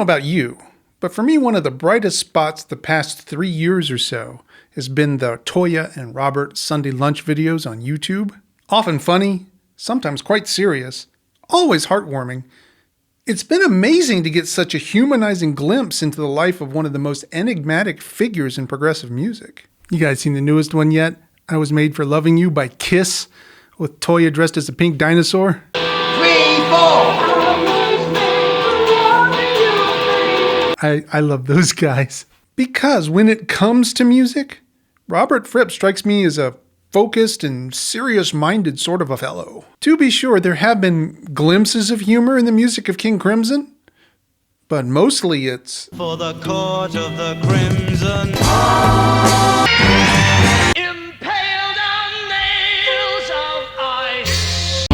about you, but for me, one of the brightest spots the past 3 years or so has been the Toya and Robert Sunday lunch videos on YouTube. Often funny, sometimes quite serious, always heartwarming. It's been amazing to get such a humanizing glimpse into the life of one of the most enigmatic figures in progressive music. You guys seen the newest one yet? I Was Made for Loving You by Kiss, with Toya dressed as a pink dinosaur. 3, 4. I love those guys. Because when it comes to music, Robert Fripp strikes me as a focused and serious-minded sort of a fellow. To be sure, there have been glimpses of humor in the music of King Crimson, but mostly it's for the court of the crimson. Impaled on nails of ice.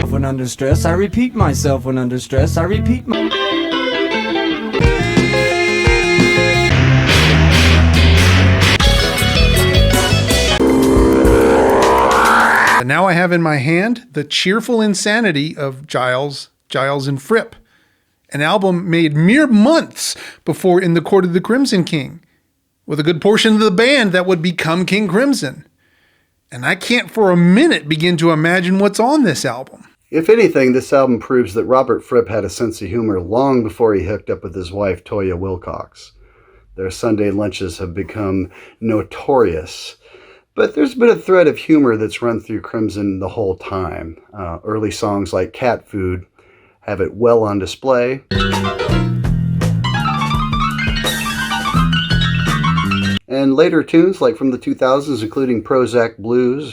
When under stress, I repeat myself. When under stress, I repeat my... And now I have in my hand the Cheerful Insanity of Giles, and Fripp, an album made mere months before In the Court of the Crimson King, with a good portion of the band that would become King Crimson. And I can't for a minute begin to imagine what's on this album. If anything, this album proves that Robert Fripp had a sense of humor long before he hooked up with his wife, Toya Wilcox. Their Sunday lunches have become notorious. But there's been a thread of humor that's run through Crimson the whole time. Early songs like Cat Food have it well on display. And later tunes, like from the 2000s, including Prozac Blues,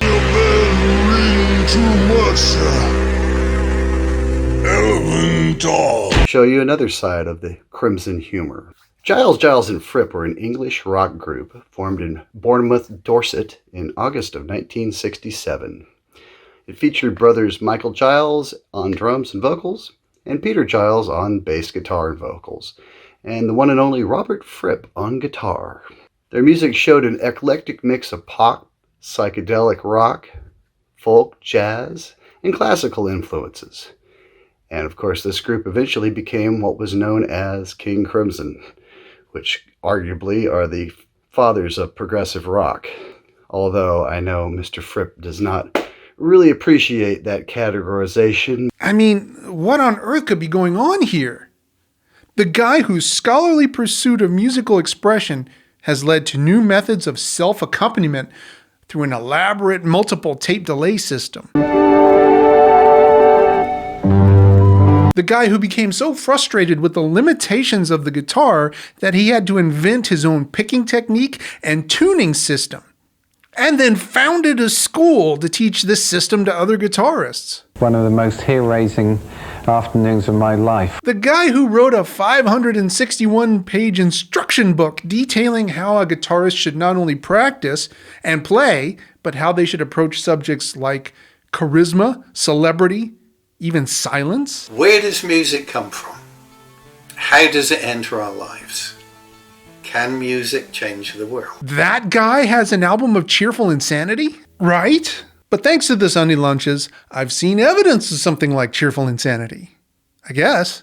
show you another side of the Crimson humor. Giles, and Fripp were an English rock group formed in Bournemouth, Dorset in August of 1967. It featured brothers Michael Giles on drums and vocals, and Peter Giles on bass guitar and vocals, and the one and only Robert Fripp on guitar. Their music showed an eclectic mix of pop, psychedelic rock, folk, jazz, and classical influences. And of course, this group eventually became what was known as King Crimson, which arguably are the fathers of progressive rock. Although I know Mr. Fripp does not really appreciate that categorization. I mean, what on earth could be going on here? The guy whose scholarly pursuit of musical expression has led to new methods of self-accompaniment through an elaborate multiple tape delay system. The guy who became so frustrated with the limitations of the guitar that he had to invent his own picking technique and tuning system, and then founded a school to teach this system to other guitarists. One of the most hair-raising afternoons of my life. The guy who wrote a 561-page instruction book detailing how a guitarist should not only practice and play, but how they should approach subjects like charisma, celebrity, even silence. Where does music come from? How does it enter our lives? Can music change the world? That guy has an album of cheerful insanity, right? But thanks to the Sunday lunches, I've seen evidence of something like cheerful insanity. I guess.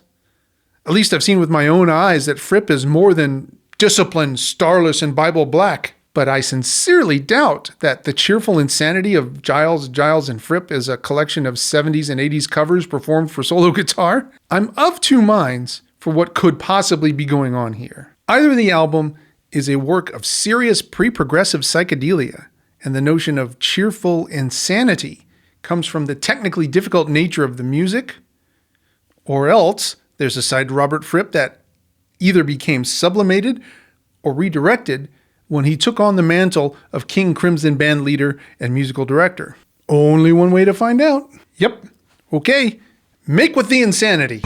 At least I've seen with my own eyes that Fripp is more than disciplined, starless, and Bible black. But I sincerely doubt that the cheerful insanity of Giles, and Fripp is a collection of 70s and 80s covers performed for solo guitar. I'm of two minds for what could possibly be going on here. Either the album is a work of serious pre-progressive psychedelia, and the notion of cheerful insanity comes from the technically difficult nature of the music, or else there's a side to Robert Fripp that either became sublimated or redirected when he took on the mantle of King Crimson band leader and musical director. Only one way to find out. Yep. Okay. Make with the insanity.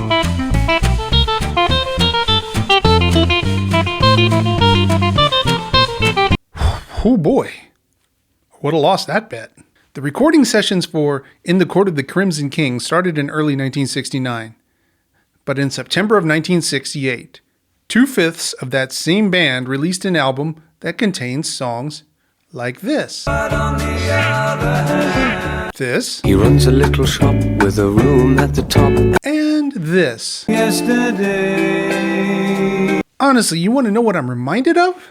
Oh boy. Would have lost that bet. The recording sessions for In the Court of the Crimson King started in early 1969. But in September of 1968, 2/5 of that same band released an album that contains songs like this. This. He runs a little shop with a room at the top. And this. Yesterday. Honestly, you want to know what I'm reminded of?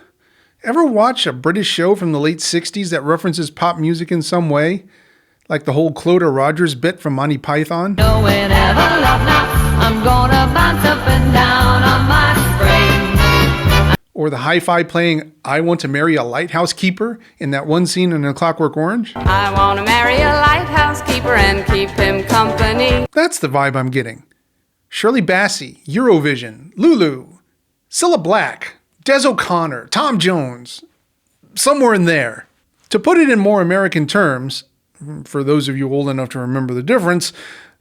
Ever watch a British show from the late 60s that references pop music in some way? Like the whole Clodagh Rogers bit from Monty Python? No one ever loved now. I'm gonna bounce up and down on my spring. Or the hi-fi playing I Want to Marry a Lighthouse Keeper in that one scene in A Clockwork Orange? I wanna marry a lighthouse keeper and keep him company. That's the vibe I'm getting. Shirley Bassey, Eurovision, Lulu, Cilla Black, Des O'Connor, Tom Jones, somewhere in there. To put it in more American terms, for those of you old enough to remember the difference,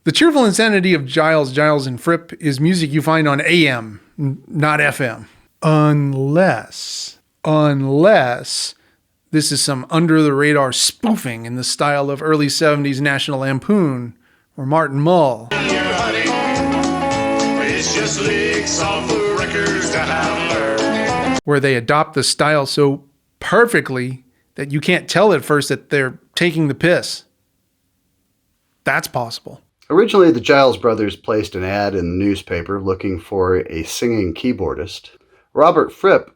the cheerful insanity of Giles, and Fripp is music you find on AM, not FM. Unless this is some under-the-radar spoofing in the style of early 70s National Lampoon or Martin Mull. Where they adopt the style so perfectly that you can't tell at first that they're taking the piss. That's possible. Originally, the Giles brothers placed an ad in the newspaper looking for a singing keyboardist. Robert Fripp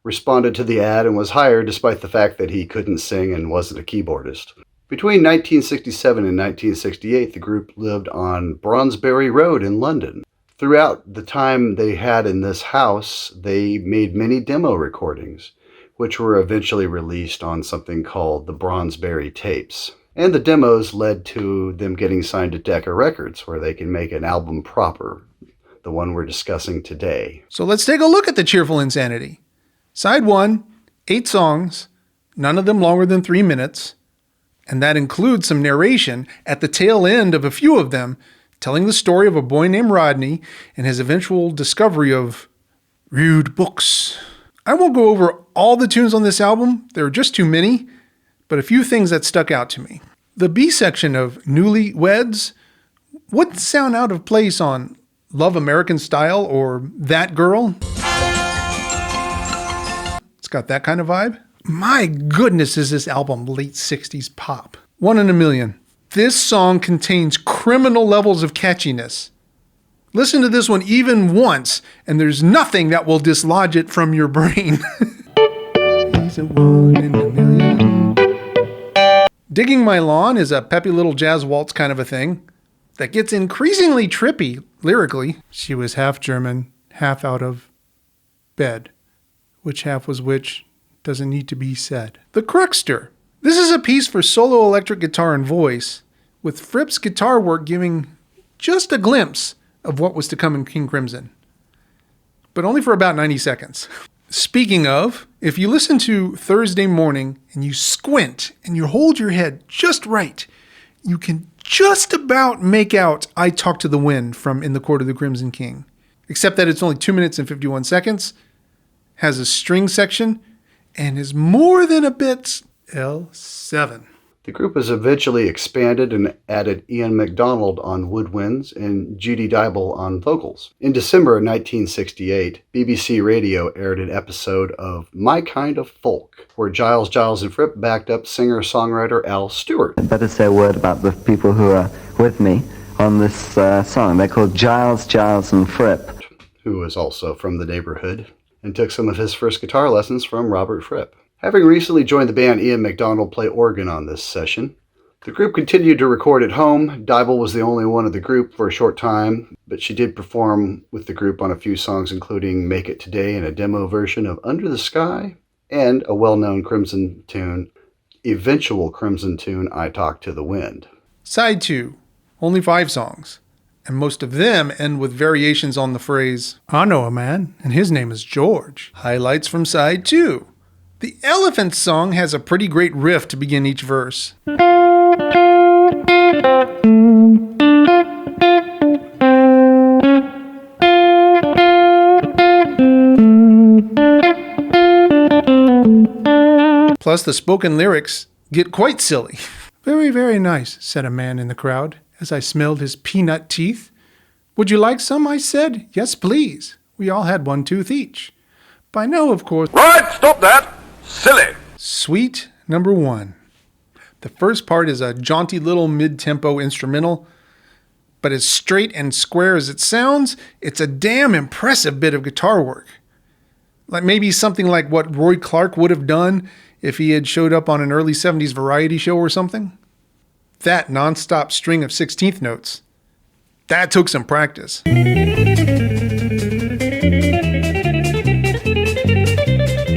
responded to the ad and was hired despite the fact that he couldn't sing and wasn't a keyboardist. Between 1967 and 1968, the group lived on Bronsbury Road in London. Throughout the time they had in this house, they made many demo recordings, which were eventually released on something called the Bronsbury tapes. And the demos led to them getting signed to Decca Records, where they can make an album proper, the one we're discussing today. So let's take a look at the Cheerful Insanity. Side 1, 8 songs, none of them longer than 3 minutes, and that includes some narration at the tail end of a few of them, telling the story of a boy named Rodney and his eventual discovery of rude books. I won't go over all the tunes on this album, there are just too many, but a few things that stuck out to me. The B section of Newlyweds wouldn't sound out of place on Love American Style or That Girl. It's got that kind of vibe. My goodness, is this album late 60s pop. 1 in a million. This song contains criminal levels of catchiness. Listen to this one even once, and there's nothing that will dislodge it from your brain. He's a 1 in a million. Digging My Lawn is a peppy little jazz waltz kind of a thing that gets increasingly trippy lyrically. She was half German, half out of bed. Which half was which doesn't need to be said. The Cruxter. This is a piece for solo electric guitar and voice, with Fripp's guitar work giving just a glimpse of what was to come in King Crimson. But only for about 90 seconds. Speaking of, if you listen to Thursday Morning and you squint and you hold your head just right, you can just about make out I Talk to the Wind from In the Court of the Crimson King. Except that it's only 2 minutes and 51 seconds, has a string section, and is more than a bit L7. The group was eventually expanded and added Ian MacDonald on woodwinds and Judy Dybel on vocals. In December of 1968, BBC Radio aired an episode of My Kind of Folk, where Giles, and Fripp backed up singer-songwriter Al Stewart. I'd better say a word about the people who are with me on this song. They're called Giles, and Fripp. Who was also from the neighborhood and took some of his first guitar lessons from Robert Fripp. Having recently joined the band, Ian MacDonald played organ on this session. The group continued to record at home. Dybel was the only one of the group for a short time, but she did perform with the group on a few songs, including Make It Today and a demo version of Under the Sky, and a well-known Crimson tune, eventual Crimson tune, I Talk to the Wind. Side 2, only 5 songs, and most of them end with variations on the phrase, I know a man, and his name is George. Highlights from side 2. The Elephant song has a pretty great riff to begin each verse. Plus, the spoken lyrics get quite silly. Very, very nice, said a man in the crowd as I smelled his peanut teeth. Would you like some? I said. Yes, please. We all had 1 tooth each. By now, of course. Right, stop that. Silly. Sweet number 1. The first part is a jaunty little mid-tempo instrumental, but as straight and square as it sounds, it's a damn impressive bit of guitar work. Like maybe something like what Roy Clark would have done if he had showed up on an early 70s variety show or something. That non-stop string of 16th notes, that took some practice.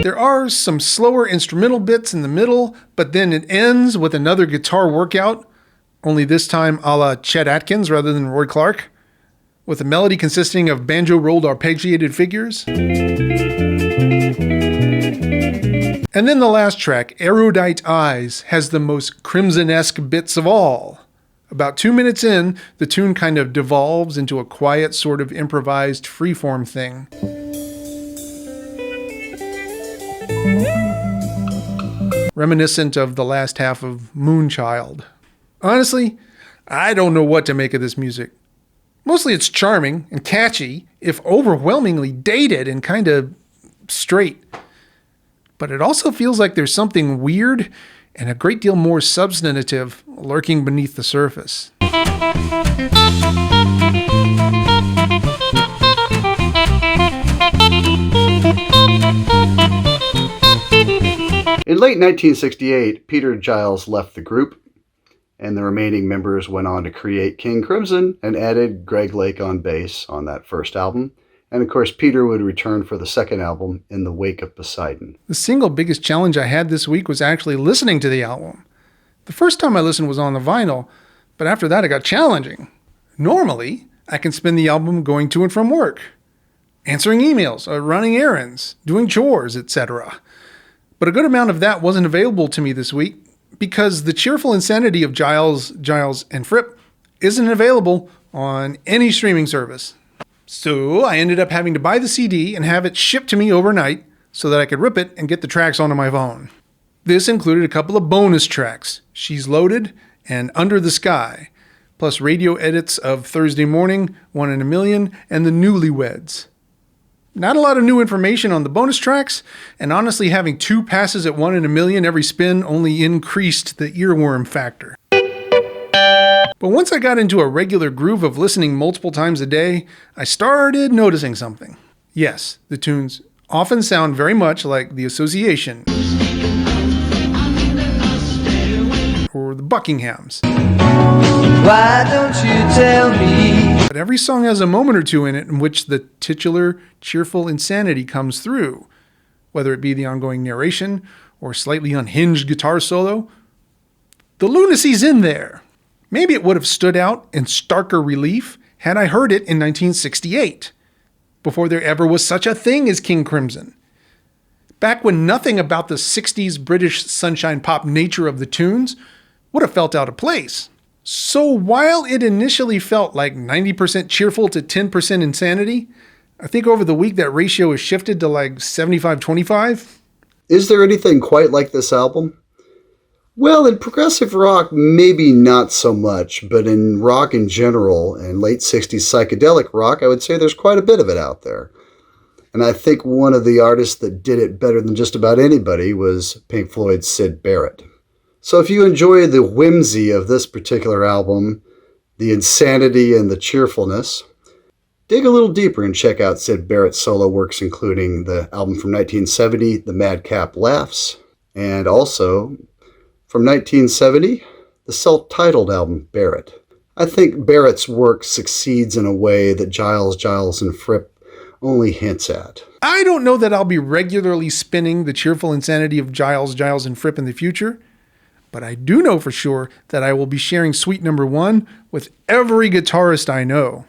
There are some slower instrumental bits in the middle, but then it ends with another guitar workout, only this time a la Chet Atkins rather than Roy Clark, with a melody consisting of banjo-rolled arpeggiated figures. And then the last track, Erudite Eyes, has the most Crimson-esque bits of all. About 2 minutes in, the tune kind of devolves into a quiet sort of improvised freeform thing. Reminiscent of the last half of Moonchild. Honestly, I don't know what to make of this music. Mostly it's charming and catchy, if overwhelmingly dated and kind of straight. But it also feels like there's something weird and a great deal more substantive lurking beneath the surface. In late 1968, Peter Giles left the group, and the remaining members went on to create King Crimson and added Greg Lake on bass on that first album. And of course, Peter would return for the second album, In the Wake of Poseidon. The single biggest challenge I had this week was actually listening to the album. The first time I listened was on the vinyl, but after that it got challenging. Normally, I can spend the album going to and from work, answering emails, running errands, doing chores, etc. But a good amount of that wasn't available to me this week because the cheerful insanity of Giles, and Fripp isn't available on any streaming service. So I ended up having to buy the CD and have it shipped to me overnight so that I could rip it and get the tracks onto my phone. This included a couple of bonus tracks, She's Loaded and Under the Sky, plus radio edits of Thursday Morning, 1 in a Million, and The Newlyweds. Not a lot of new information on the bonus tracks, and honestly having 2 passes at 1 in a million every spin only increased the earworm factor. But once I got into a regular groove of listening multiple times a day, I started noticing something. Yes, the tunes often sound very much like The Association or the Buckinghams. Why don't you tell me? But every song has a moment or two in it in which the titular cheerful insanity comes through, whether it be the ongoing narration or slightly unhinged guitar solo. The lunacy's in there. Maybe it would have stood out in starker relief had I heard it in 1968, before there ever was such a thing as King Crimson. Back when nothing about the 60s British sunshine pop nature of the tunes would have felt out of place. So while it initially felt like 90% cheerful to 10% insanity, I think over the week that ratio has shifted to like 75-25. Is there anything quite like this album? Well, in progressive rock, maybe not so much, but in rock in general and late 60s psychedelic rock, I would say there's quite a bit of it out there. And I think one of the artists that did it better than just about anybody was Pink Floyd's Syd Barrett. So if you enjoy the whimsy of this particular album, the insanity and the cheerfulness, dig a little deeper and check out Syd Barrett's solo works, including the album from 1970, The Madcap Laughs, and also from 1970, the self-titled album, Barrett. I think Barrett's work succeeds in a way that Giles, and Fripp only hints at. I don't know that I'll be regularly spinning the cheerful insanity of Giles, and Fripp in the future, but I do know for sure that I will be sharing Suite Number 1 with every guitarist I know.